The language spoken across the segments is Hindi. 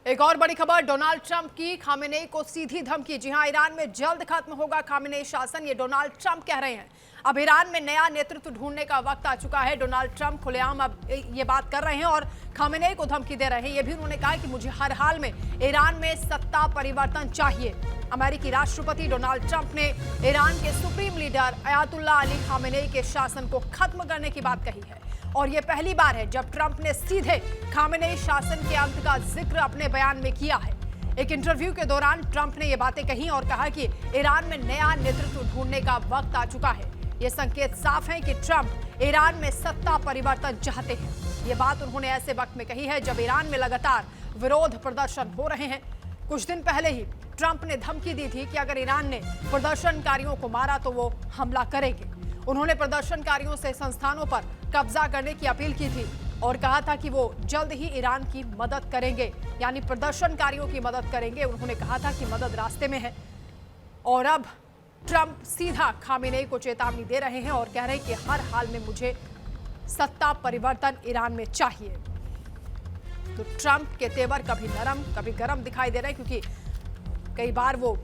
एक और बड़ी खबर डोनाल्ड ट्रंप की, खामेनेई को सीधी धमकी। जी हां, ईरान में जल्द खत्म होगा खामेनेई शासन, ये डोनाल्ड ट्रंप कह रहे हैं। अब ईरान में नया नेतृत्व ढूंढने का वक्त आ चुका है। डोनाल्ड ट्रंप खुलेआम अब ये बात कर रहे हैं और खामेनेई को धमकी दे रहे हैं। ये भी उन्होंने कहा कि मुझे हर हाल में ईरान में सत्ता परिवर्तन चाहिए। अमेरिकी राष्ट्रपति डोनाल्ड ट्रंप ने ईरान के supreme leader Ayatollah Ali Khamenei के शासन को खत्म करने की बात कही है और यह पहली बार है जब ट्रंप ने सीधे खामेनेई शासन के अंत का जिक्र अपने बयान में किया है। एक इंटरव्यू के दौरान ट्रंप ने यह बातें कही और कहा कि ईरान में नया नेतृत्व ढूंढने का वक्त आ चुका है। यह संकेत साफ है कि ट्रंप ईरान में सत्ता परिवर्तन चाहते हैं। ये बात उन्होंने ऐसे वक्त में कही है जब ईरान में लगातार विरोध प्रदर्शन हो रहे हैं। कुछ दिन पहले ही ट्रंप ने धमकी दी थी कि अगर ईरान ने प्रदर्शनकारियों को मारा तो वो हमला करेंगे। उन्होंने प्रदर्शनकारियों से संस्थानों पर कब्जा करने की अपील की थी और कहा था कि वो जल्द ही ईरान की मदद करेंगे, यानी प्रदर्शनकारियों की मदद करेंगे। उन्होंने कहा था कि मदद रास्ते में है और अब ट्रंप सीधा खामेनेई को चेतावनी दे रहे हैं और कह रहे हैं कि हर हाल में मुझे सत्ता परिवर्तन ईरान में चाहिए। तो ट्रंप के तेवर कभी नरम कभी गरम दिखाई दे रहे हैं, क्योंकि कई बार वो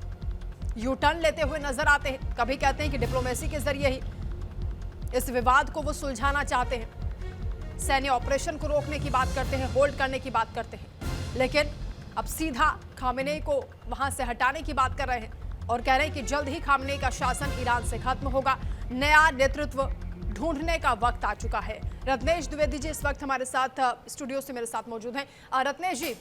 यू टर्न लेते हुए नजर आते हैं। कभी कहते हैं कि डिप्लोमेसी के जरिए ही इस विवाद को वो सुलझाना चाहते हैं, सैन्य ऑपरेशन को रोकने की बात करते हैं, होल्ड करने की बात करते हैं, लेकिन अब सीधा खामेनेई को वहां से हटाने की बात कर रहे हैं और कह रहे हैं कि जल्द ही खामेनेई का शासन ईरान से खत्म होगा, नया नेतृत्व ढूंढने का वक्त आ चुका है। रत्नेश द्विवेदी जी इस वक्त हमारे साथ स्टूडियो से मेरे साथ मौजूद हैं। रत्नेश जी,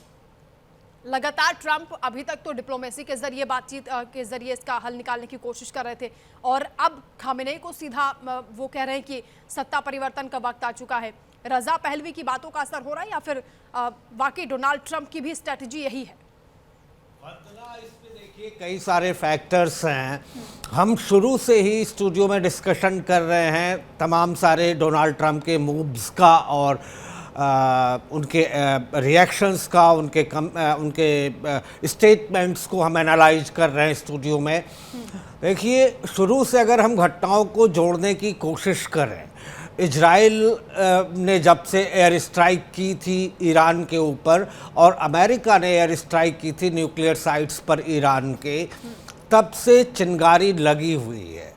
लगातार ट्रंप अभी तक तो डिप्लोमेसी के जरिए, बातचीत के जरिए इसका हल निकालने की कोशिश कर रहे थे और अब खामेनेई को सीधा वो कह रहे हैं कि सत्ता परिवर्तन का वक्त आ चुका है। रजा पहलवी की बातों का असर हो रहा है या फिर वाकई डोनाल्ड ट्रंप की भी स्ट्रेटजी यही है? इसमें देखिए कई सारे फैक्टर्स हैं। हम शुरू से ही स्टूडियो में डिस्कशन कर रहे हैं तमाम सारे डोनाल्ड ट्रंप के मूव्स का और उनके रिएक्शंस का, उनके स्टेटमेंट्स को हम एनालाइज कर रहे हैं स्टूडियो में। देखिए, शुरू से अगर हम घटनाओं को जोड़ने की कोशिश करें, इजराइल ने जब से एयर स्ट्राइक की थी ईरान के ऊपर और अमेरिका ने एयर स्ट्राइक की थी न्यूक्लियर साइट्स पर ईरान के, तब से चिंगारी लगी हुई है।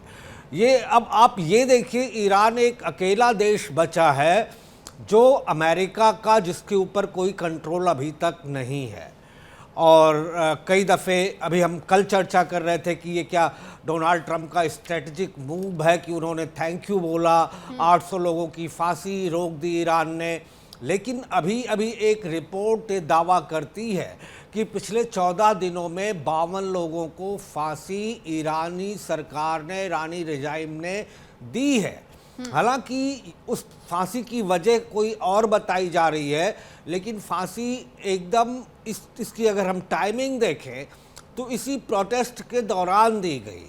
ये अब आप ये देखिए, ईरान एक अकेला देश बचा है जो अमेरिका का, जिसके ऊपर कोई कंट्रोल अभी तक नहीं है। और कई दफ़े अभी हम कल चर्चा कर रहे थे कि ये क्या डोनाल्ड ट्रंप का स्ट्रेटजिक मूव है कि उन्होंने थैंक यू बोला, 800 लोगों की फांसी रोक दी ईरान ने। लेकिन अभी अभी एक रिपोर्ट दावा करती है कि पिछले 14 दिनों में 52 लोगों को फांसी ईरानी सरकार ने, ईरानी रिजाइम ने दी है। हालांकि उस फांसी की वजह कोई और बताई जा रही है, लेकिन फांसी एकदम इसकी अगर हम टाइमिंग देखें तो इसी प्रोटेस्ट के दौरान दी गई।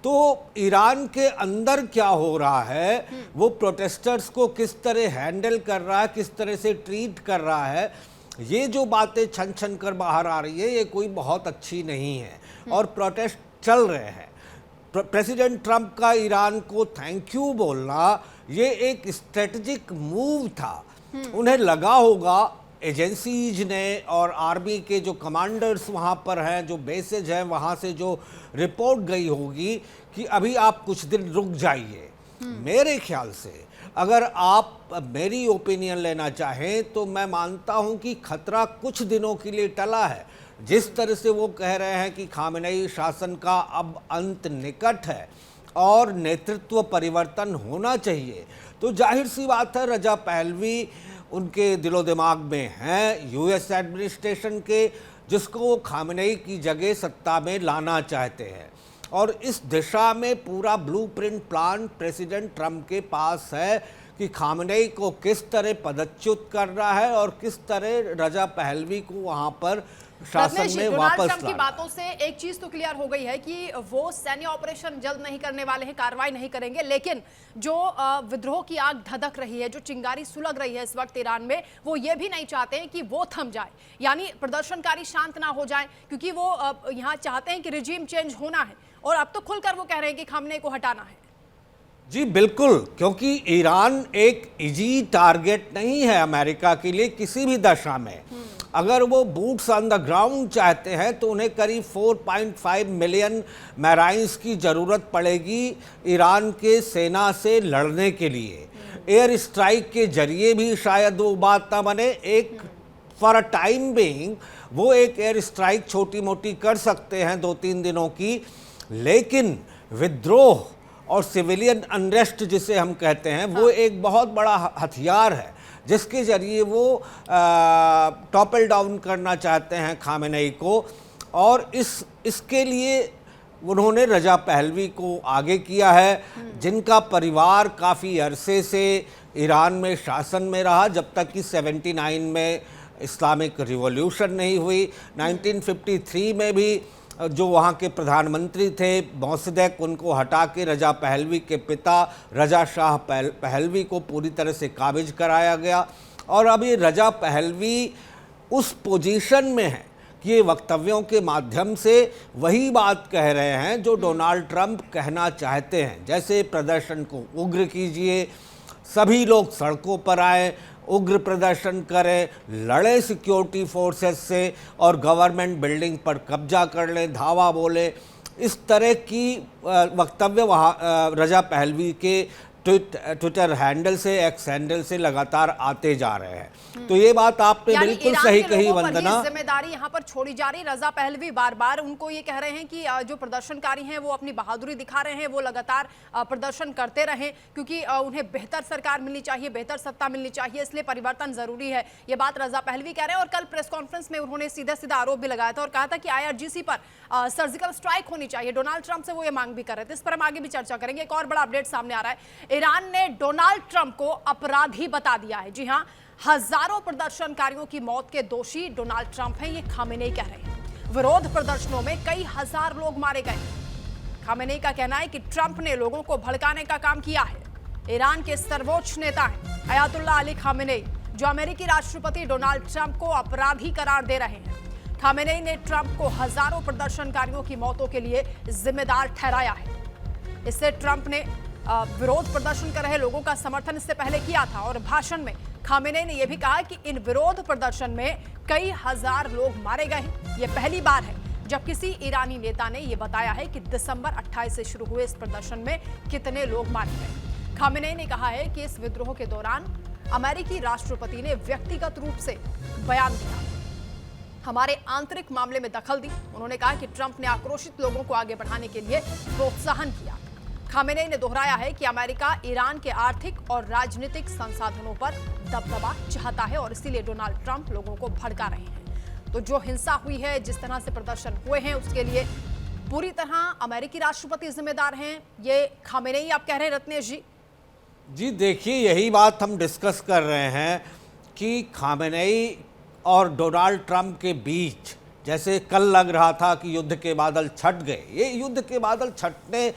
तो ईरान के अंदर क्या हो रहा है, वो प्रोटेस्टर्स को किस तरह हैंडल कर रहा है, किस तरह से ट्रीट कर रहा है, ये जो बातें छन छन कर बाहर आ रही है, ये कोई बहुत अच्छी नहीं है और प्रोटेस्ट चल रहे हैं। प्रेसिडेंट ट्रंप का ईरान को थैंक यू बोलना ये एक स्ट्रेटजिक मूव था। उन्हें लगा होगा, एजेंसीज ने और आर्मी के जो कमांडर्स वहाँ पर हैं, जो बेसेज हैं, वहाँ से जो रिपोर्ट गई होगी कि अभी आप कुछ दिन रुक जाइए। मेरे ख्याल से अगर आप मेरी ओपिनियन लेना चाहें तो मैं मानता हूँ कि खतरा कुछ दिनों के लिए टला है। जिस तरह से वो कह रहे हैं कि खामेनेई शासन का अब अंत निकट है और नेतृत्व परिवर्तन होना चाहिए, तो जाहिर सी बात है रजा पहलवी उनके दिलो दिमाग में हैं, यूएस एडमिनिस्ट्रेशन के, जिसको वो खामेनेई की जगह सत्ता में लाना चाहते हैं। और इस दिशा में पूरा ब्लूप्रिंट प्लान प्रेसिडेंट ट्रंप के पास है कि खामेनेई को किस तरह पदच्युत करना है और किस तरह रजा पहलवी को वहाँ पर शासन में वापस लाना। की बातों से एक चीज तो क्लियर हो गई है कि वो सैन्य ऑपरेशन जल्द नहीं करने वाले हैं, कार्रवाई नहीं करेंगे, लेकिन जो विद्रोह की आग धधक रही है, जो चिंगारी सुलग रही है इस वक्त ईरान में, वो ये भी नहीं चाहते हैं कि वो थम जाए, यानी प्रदर्शनकारी शांत ना हो जाए, क्योंकि वो यहाँ चाहते हैं कि रिजीम चेंज होना है और अब तो खुलकर वो कह रहे हैं कि खामेनेई को हटाना है। जी बिल्कुल, क्योंकि ईरान एक इजी टारगेट नहीं है अमेरिका के लिए किसी भी दशा में। अगर वो बूट्स ऑन द ग्राउंड चाहते हैं तो उन्हें करीब 4.5 मिलियन मैराइन्स की ज़रूरत पड़ेगी ईरान के सेना से लड़ने के लिए। एयर स्ट्राइक के जरिए भी शायद वो बात ना बने। एक फॉर अ टाइम बीइंग वो एक एयर स्ट्राइक छोटी मोटी कर सकते हैं 2-3 दिनों की, लेकिन विद्रोह और सिविलियन अनरेस्ट जिसे हम कहते हैं वो एक बहुत बड़ा हथियार है जिसके जरिए वो टॉपल डाउन करना चाहते हैं खामेनेई को। और इसके लिए उन्होंने रजा पहलवी को आगे किया है, जिनका परिवार काफ़ी अरसे से ईरान में शासन में रहा जब तक कि 79 में इस्लामिक रिवॉल्यूशन नहीं हुई। 1953 में भी जो वहाँ के प्रधानमंत्री थे मौसदेक, उनको हटा के रजा पहलवी के पिता रजा शाह पहलवी को पूरी तरह से काबिज कराया गया। और अभी रजा पहलवी उस पोजीशन में है कि ये वक्तव्यों के माध्यम से वही बात कह रहे हैं जो डोनाल्ड ट्रंप कहना चाहते हैं, जैसे प्रदर्शन को उग्र कीजिए, सभी लोग सड़कों पर आए, उग्र प्रदर्शन करें, लड़े सिक्योरिटी फोर्सेस से और गवर्नमेंट बिल्डिंग पर कब्जा कर लें, धावा बोले। इस तरह की वक्तव्य वहाँ रजा पहलवी के ट्विटर हैंडल से, एक्स हैंडल से लगातार आते जा रहे हैं। तो ये बात आपने बिल्कुल सही कही वंदना। जिम्मेदारी यहाँ पर छोड़ी जा रही। रजा पहलवी बार बार उनको ये कह रहे हैं कि जो प्रदर्शनकारी हैं वो अपनी बहादुरी दिखा रहे हैं, वो लगातार प्रदर्शन करते रहें क्योंकि उन्हें बेहतर सरकार मिलनी चाहिए, बेहतर सत्ता मिलनी चाहिए, इसलिए परिवर्तन जरूरी है। ये बात रजा पहलवी कह रहे हैं। और कल प्रेस कॉन्फ्रेंस में उन्होंने सीधा सीधा आरोप भी लगाया था और कहा था कि IRGC पर सर्जिकल स्ट्राइक होनी चाहिए। डोनाल्ड ट्रंप से वो ये मांग भी कर रहे थे। इस पर हम आगे भी चर्चा करेंगे। एक और बड़ा अपडेट सामने आ रहा है। ईरान ने डोनाल्ड ट्रंप को अपराधी बता दिया है। जी हां, हजारों प्रदर्शनकारियों की मौत के दोषी डोनाल्ड ट्रंप हैं, ये खामेनेई कह रहे हैं। विरोध प्रदर्शनों में कई हजार लोग मारे गए। खामेनेई का कहना है कि ट्रंप ने लोगों को भड़काने का काम किया है। ईरान के सर्वोच्च नेता हैं अयातुल्लाह अली खामेनेई, जो अमेरिकी राष्ट्रपति डोनाल्ड ट्रंप को अपराधी करार दे रहे हैं। खामेनेई ने ट्रंप को हजारों प्रदर्शनकारियों की मौतों के लिए जिम्मेदार ठहराया है। इससे ट्रंप ने विरोध प्रदर्शन कर रहे लोगों का समर्थन इससे पहले किया था। और भाषण में खामेनेई ने यह भी कहा कि इन विरोध प्रदर्शन में कई हजार लोग मारे गए हैं। यह पहली बार है जब किसी ईरानी नेता ने यह बताया है कि दिसंबर 28 से शुरू हुए इस प्रदर्शन में कितने लोग मारे गए। खामेनेई ने कहा है कि इस विद्रोह के दौरान अमेरिकी राष्ट्रपति ने व्यक्तिगत रूप से बयान दिया, हमारे आंतरिक मामले में दखल दी। उन्होंने कहा कि ट्रंप ने आक्रोशित लोगों को आगे बढ़ाने के लिए प्रोत्साहन किया। खामेनेई ने दोहराया है कि अमेरिका ईरान के आर्थिक और राजनीतिक संसाधनों पर दबदबा चाहता है और इसीलिए डोनाल्ड ट्रंप लोगों को भड़का रहे हैं। तो जो हिंसा हुई है, जिस तरह से प्रदर्शन हुए हैं, उसके लिए पूरी तरह अमेरिकी राष्ट्रपति जिम्मेदार हैं, ये खामेनेई आप कह रहे हैं रत्नेश जी? जी देखिए, यही बात हम डिस्कस कर रहे हैं कि खामेनेई और डोनाल्ड ट्रंप के बीच जैसे कल लग रहा था कि युद्ध के बादल छट गए, ये युद्ध के बादल छटने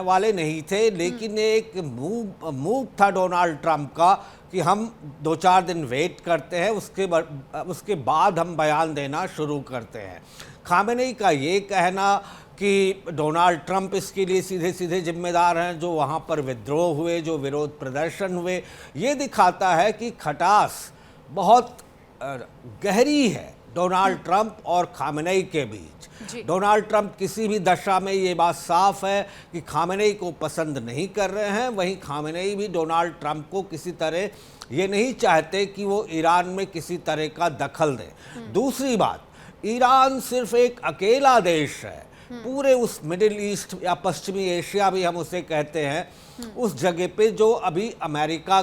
वाले नहीं थे, लेकिन एक मूव था डोनाल्ड ट्रंप का कि हम 2-4 दिन वेट करते हैं, उसके बाद हम बयान देना शुरू करते हैं। खामेनेई का ये कहना कि डोनाल्ड ट्रंप इसके लिए सीधे सीधे जिम्मेदार हैं, जो वहाँ पर विद्रोह हुए, जो विरोध प्रदर्शन हुए, ये दिखाता है कि खटास बहुत गहरी है डोनाल्ड ट्रंप और खामेनेई के बीच। डोनाल्ड ट्रंप किसी भी दशा में ये बात साफ है कि खामेनेई को पसंद नहीं कर रहे हैं, वहीं खामेनेई भी डोनाल्ड ट्रंप को किसी तरह ये नहीं चाहते कि वो ईरान में किसी तरह का दखल दे। दूसरी बात, ईरान सिर्फ एक अकेला देश है पूरे उस मिडिल ईस्ट या पश्चिमी एशिया भी हम उसे कहते हैं, उस जगह पे जो अभी अमेरिका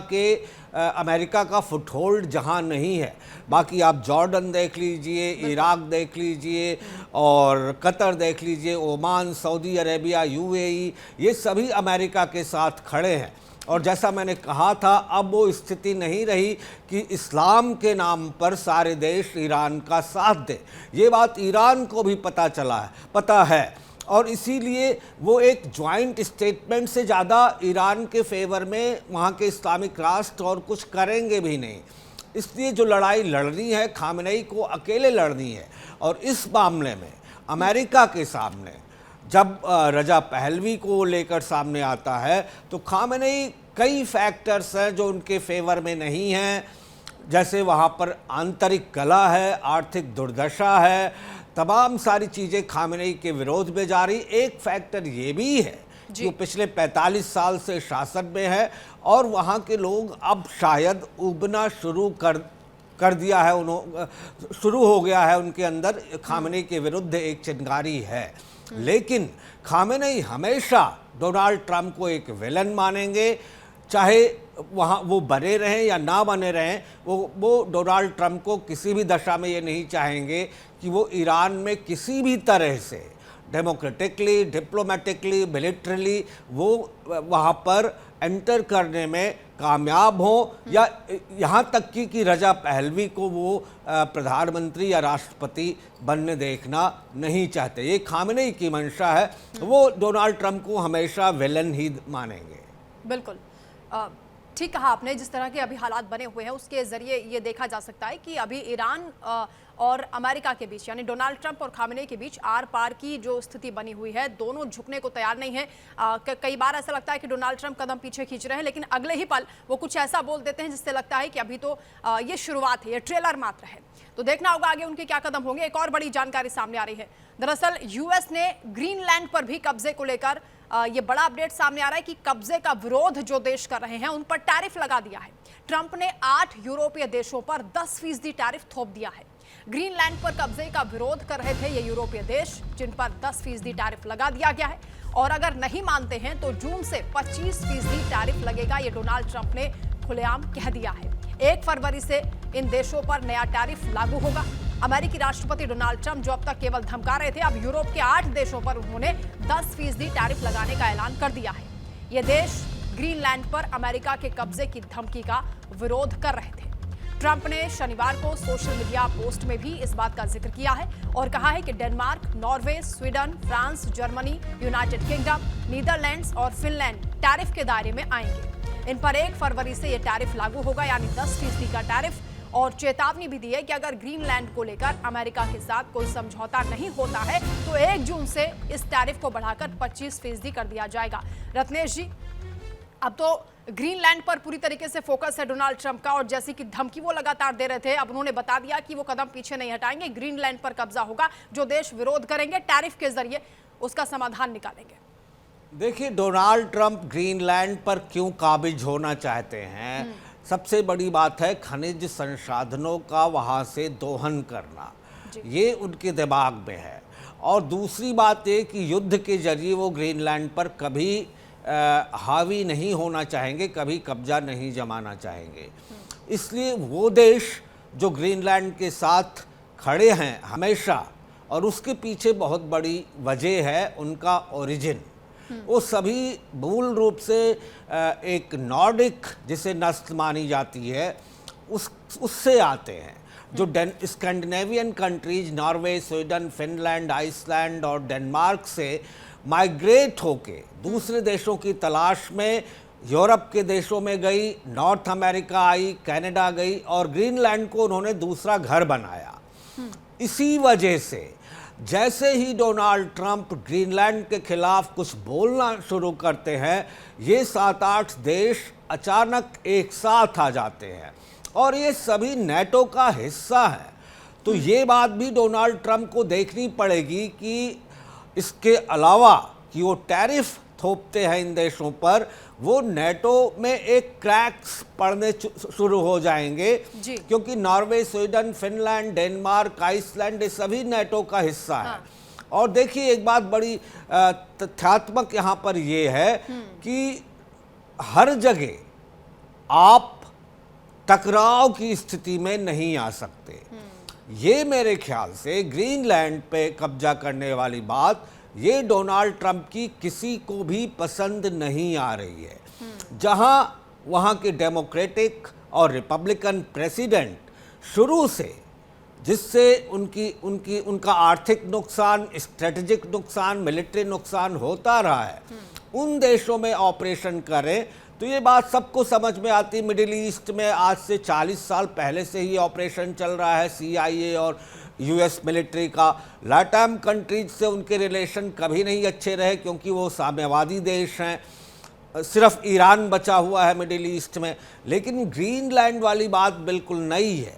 का फुटहोल्ड जहां नहीं है। बाकी आप जॉर्डन देख लीजिए, इराक देख लीजिए और कतर देख लीजिए, ओमान, सऊदी अरेबिया, UAE, ये सभी अमेरिका के साथ खड़े हैं। और जैसा मैंने कहा था, अब वो स्थिति नहीं रही कि इस्लाम के नाम पर सारे देश ईरान का साथ दें। ये बात ईरान को भी पता है और इसीलिए वो एक ज्वाइंट स्टेटमेंट से ज़्यादा ईरान के फेवर में वहाँ के इस्लामिक राष्ट्र और कुछ करेंगे भी नहीं। इसलिए जो लड़ाई लड़नी है, खामेनेई को अकेले लड़नी है। और इस मामले में अमेरिका के सामने जब रजा पहलवी को लेकर सामने आता है तो खामेनेई कई फैक्टर्स हैं जो उनके फेवर में नहीं हैं, जैसे वहाँ पर आंतरिक कलह है, आर्थिक दुर्दशा है, तमाम सारी चीज़ें खामेनेई के विरोध में जा रही। एक फैक्टर ये भी है जो पिछले 45 साल से शासन में है और वहाँ के लोग अब शायद उबना शुरू कर दिया है, शुरू हो गया है उनके अंदर खामेनेई के विरुद्ध एक चिंगारी है। लेकिन खामेनेई हमेशा डोनाल्ड ट्रंप को एक विलन मानेंगे, चाहे वहाँ वो बने रहें या ना बने रहें। वो डोनाल्ड ट्रंप को किसी भी दशा में ये नहीं चाहेंगे कि वो ईरान में किसी भी तरह से डेमोक्रेटिकली, डिप्लोमेटिकली, मिलिट्रली वो वहाँ पर एंटर करने में कामयाब हो, या यहाँ तक कि रजा पहलवी को वो प्रधानमंत्री या राष्ट्रपति बनने देखना नहीं चाहते। ये खामेनेई की मंशा है, वो डोनाल्ड ट्रंप को हमेशा विलन ही मानेंगे। बिल्कुल ठीक कहा आपने। जिस तरह के अभी हालात बने हुए हैं उसके जरिए ये देखा जा सकता है कि अभी ईरान और अमेरिका के बीच, यानी डोनाल्ड ट्रंप और खामेनेई के बीच आर पार की जो स्थिति बनी हुई है, दोनों झुकने को तैयार नहीं है। कई बार ऐसा लगता है कि डोनाल्ड ट्रंप कदम पीछे खींच रहे हैं, लेकिन अगले ही पल वो कुछ ऐसा बोल देते हैं जिससे लगता है कि अभी तो ये शुरुआत है, ये ट्रेलर मात्र है। तो देखना होगा आगे उनके क्या कदम होंगे। एक और बड़ी जानकारी सामने आ रही है। दरअसल यूएस ने ग्रीनलैंड पर भी कब्जे को लेकर ये बड़ा अपडेट सामने आ रहा है कि कब्जे का विरोध जो देश कर रहे हैं उन पर टैरिफ लगा दिया है। ट्रंप ने 8 यूरोपीय देशों पर 10% टैरिफ थोप दिया है। ग्रीनलैंड पर कब्जे का विरोध कर रहे थे ये यूरोपीय देश, जिन पर 10% टैरिफ लगा दिया गया है, और अगर नहीं मानते हैं तो जून से 25% टैरिफ लगेगा, ये डोनाल्ड ट्रंप ने खुलेआम कह दिया है। 1 फरवरी से इन देशों पर नया टैरिफ लागू होगा। अमेरिकी राष्ट्रपति डोनाल्ड ट्रंप जो अब तक केवल धमका रहे थे, अब यूरोप के 8 देशों पर उन्होंने 10% टैरिफ लगाने का ऐलान कर दिया है। ये देश ग्रीनलैंड पर अमेरिका के कब्जे की धमकी का विरोध कर रहे थे। ट्रंप ने शनिवार को सोशल मीडिया पोस्ट में भी इस बात का जिक्र किया है और कहा है कि Denmark, Norway, Sweden, France, Germany, United kingdom, Netherlands और फिनलैंड टैरिफ के दायरे में आएंगे। इन पर 1 फरवरी से यह टैरिफ लागू होगा, यानी 10% का टैरिफ, और चेतावनी भी दी है कि अगर ग्रीनलैंड को लेकर अमेरिका के साथ कोई समझौता नहीं होता है तो 1 जून से इस टैरिफ को बढ़ाकर 25% कर दिया जाएगा। रत्नेश जी, अब तो ग्रीनलैंड पर पूरी तरीके से फोकस है डोनाल्ड ट्रंप का, और जैसी कि धमकी वो लगातार दे रहे थे, अब उन्होंने बता दिया कि वो कदम पीछे नहीं हटाएंगे। ग्रीनलैंड पर कब्जा होगा, जो देश विरोध करेंगे टैरिफ के जरिए उसका समाधान निकालेंगे। देखिए, डोनाल्ड ट्रंप ग्रीनलैंड पर क्यों काबिज होना चाहते हैं, सबसे बड़ी बात है खनिज संसाधनों का वहाँ से दोहन करना, ये उनके दिमाग में है। और दूसरी बात ये कि युद्ध के जरिए वो ग्रीनलैंड पर कभी हावी नहीं होना चाहेंगे, कभी कब्जा नहीं जमाना चाहेंगे। इसलिए वो देश जो ग्रीनलैंड के साथ खड़े हैं हमेशा, और उसके पीछे बहुत बड़ी वजह है उनका ओरिजिन। वो सभी मूल रूप से एक नॉर्डिक जिसे नस्ल मानी जाती है उससे आते हैं, जो Scandinavian countries Norway, Sweden, Finland, Iceland और डेनमार्क से माइग्रेट होके दूसरे देशों की तलाश में यूरोप के देशों में गई, नॉर्थ अमेरिका आई, कनाडा गई, और ग्रीनलैंड को उन्होंने दूसरा घर बनाया। इसी वजह से जैसे ही डोनाल्ड ट्रंप ग्रीनलैंड के खिलाफ कुछ बोलना शुरू करते हैं, ये 7-8 देश अचानक एक साथ आ जाते हैं, और ये सभी नेटो का हिस्सा है। तो ये बात भी डोनाल्ड ट्रंप को देखनी पड़ेगी कि इसके अलावा कि वो टैरिफ थोपते हैं इन देशों पर, वो नेटो में एक क्रैक्स पड़ने शुरू हो जाएंगे, क्योंकि Norway, Sweden, Finland, Denmark, Iceland ये सभी नेटो का हिस्सा है। और देखिए, एक बात बड़ी तथ्यात्मक यहाँ पर ये है कि हर जगह आप टकराव की स्थिति में नहीं आ सकते। ये मेरे ख्याल से ग्रीनलैंड पे कब्जा करने वाली बात, ये डोनाल्ड ट्रंप की किसी को भी पसंद नहीं आ रही है। जहां वहां के डेमोक्रेटिक और रिपब्लिकन प्रेसिडेंट शुरू से, जिससे उनका आर्थिक नुकसान, स्ट्रेटेजिक नुकसान, मिलिट्री नुकसान होता रहा है, उन देशों में ऑपरेशन करें तो ये बात सबको समझ में आती। मिडिल ईस्ट में आज से 40 साल पहले से ही ऑपरेशन चल रहा है, CIA और यूएस मिलिट्री का। लाटाम कंट्रीज से उनके रिलेशन कभी नहीं अच्छे रहे क्योंकि वो साम्यवादी देश हैं, सिर्फ ईरान बचा हुआ है मिडिल ईस्ट में। लेकिन ग्रीनलैंड वाली बात बिल्कुल नई है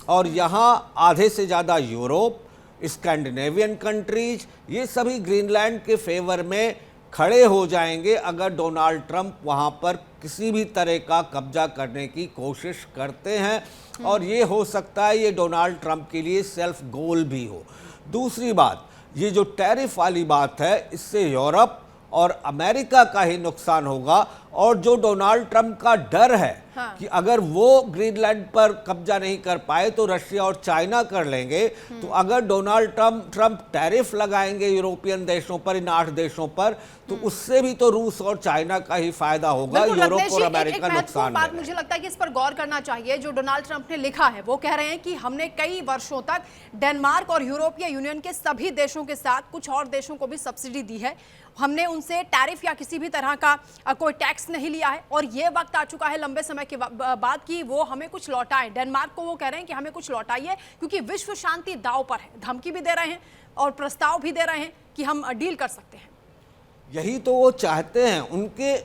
और यहाँ आधे से ज़्यादा यूरोप, स्कैंडिनेवियन कंट्रीज, ये सभी ग्रीनलैंड के फेवर में खड़े हो जाएंगे अगर डोनाल्ड ट्रंप वहाँ पर किसी भी तरह का कब्जा करने की कोशिश करते हैं। और ये हो सकता है ये डोनाल्ड ट्रंप के लिए सेल्फ गोल भी हो। दूसरी बात, ये जो टैरिफ वाली बात है, इससे यूरोप और अमेरिका का ही नुकसान होगा। और जो डोनाल्ड ट्रंप का डर है कि अगर वो ग्रीनलैंड पर कब्जा नहीं कर पाए तो रशिया और चाइना कर लेंगे, तो अगर डोनाल्ड ट्रंप टैरिफ लगाएंगे यूरोपियन देशों पर, इन 8 देशों पर, तो उससे भी तो रूस और चाइना का ही फायदा होगा, यूरोप और अमेरिका नुकसान बात मुझे लगता है कि इस पर गौर करना चाहिए। जो डोनाल्ड ट्रंप ने लिखा है वो कह रहे हैं कि हमने कई वर्षों तक डेनमार्क और यूरोपीय यूनियन के सभी देशों के साथ कुछ और देशों को भी सब्सिडी दी है, हमने उनसे टैरिफ या किसी भी तरह का कोई टैक्स नहीं लिया है। और ये वक्त आ चुका है लंबे समय के बाद कि वो हमें कुछ लौटाएं। डेनमार्क को वो कह रहे हैं कि हमें कुछ लौटाइए क्योंकि विश्व शांति दांव पर है। धमकी भी दे रहे हैं और प्रस्ताव भी दे रहे हैं कि हम डील कर सकते हैं। यही तो वो चाहते हैं। उनके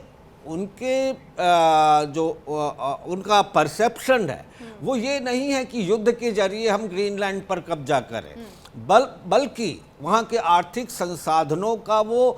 उनका परसेप्शन है वो ये नहीं है कि युद्ध के जरिए हम ग्रीनलैंड पर कब्जा करें, बल्कि वहाँ के आर्थिक संसाधनों का वो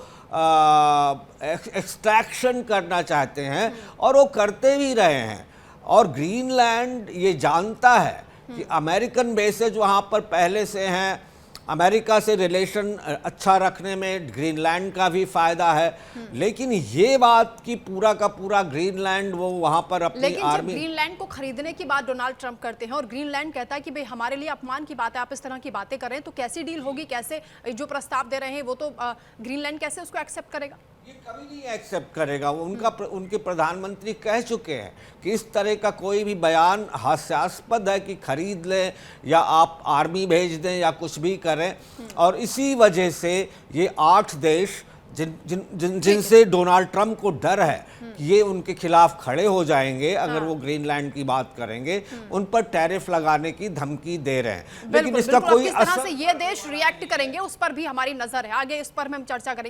एक्सट्रैक्शन करना चाहते हैं और वो करते भी रहे हैं। और ग्रीनलैंड ये जानता है कि अमेरिकन बेसेज वहाँ पर पहले से हैं, अमेरिका से रिलेशन अच्छा रखने में ग्रीनलैंड का भी फायदा है। लेकिन ये बात कि पूरा का पूरा ग्रीनलैंड वो वहां पर अपनी लेकिन आर्मी, जब ग्रीनलैंड को खरीदने की बात डोनाल्ड ट्रंप करते हैं और ग्रीनलैंड कहता है कि भाई हमारे लिए अपमान की बात है, आप इस तरह की बातें कर रहे हैं, तो कैसी डील होगी? कैसे जो प्रस्ताव दे रहे हैं वो तो ग्रीनलैंड कैसे उसको एक्सेप्ट करेगा? ये कभी नहीं एक्सेप्ट करेगा। उनके प्रधानमंत्री कह चुके हैं कि इस तरह का कोई भी बयान हास्यास्पद है कि खरीद लें या आप आर्मी भेज दें या कुछ भी करें। और इसी वजह से ये 8 देश जिनसे डोनाल्ड ट्रंप को डर है कि ये उनके खिलाफ खड़े हो जाएंगे अगर वो ग्रीनलैंड की बात करेंगे, उन पर टैरिफ लगाने की धमकी दे रहे हैं। लेकिन इसका कोई असर, ये देश रिएक्ट करेंगे उस पर भी हमारी नजर है। आगे इस पर हम चर्चा करेंगे।